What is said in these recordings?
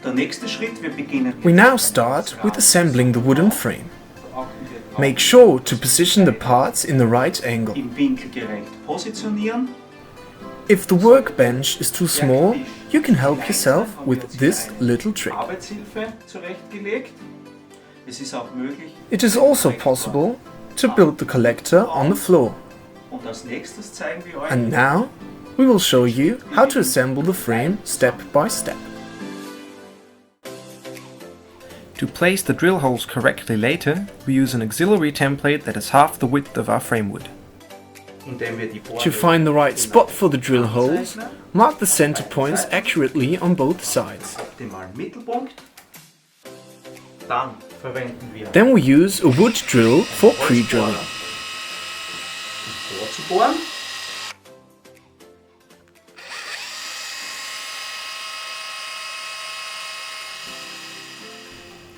We now start with assembling the wooden frame. Make sure to position the parts in the right angle. If the workbench is too small, you can help yourself with this little trick. It is also possible to build the collector on the floor. And now we will show you how to assemble the frame step by step. To place the drill holes correctly later, we use an auxiliary template that is half the width of our frame wood. To find the right spot for the drill holes, mark the center points accurately on both sides. Then we use a wood drill for pre-drilling.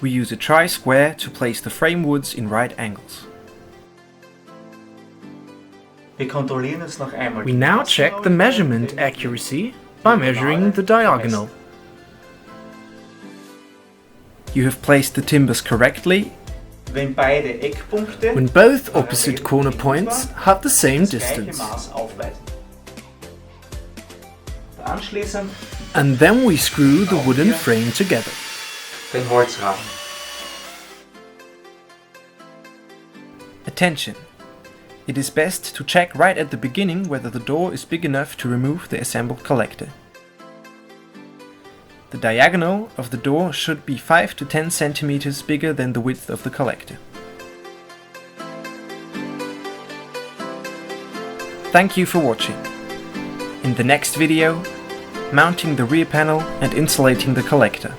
We use a tri-square to place the frame woods in right angles. We now check the measurement accuracy by measuring the diagonal. You have placed the timbers correctly when both opposite corner points have the same distance. And then we screw the wooden frame together. Attention! It is best to check right at the beginning whether the door is big enough to remove the assembled collector. The diagonal of the door should be 5 to 10 centimeters bigger than the width of the collector. Thank you for watching. In the next video, mounting the rear panel and insulating the collector.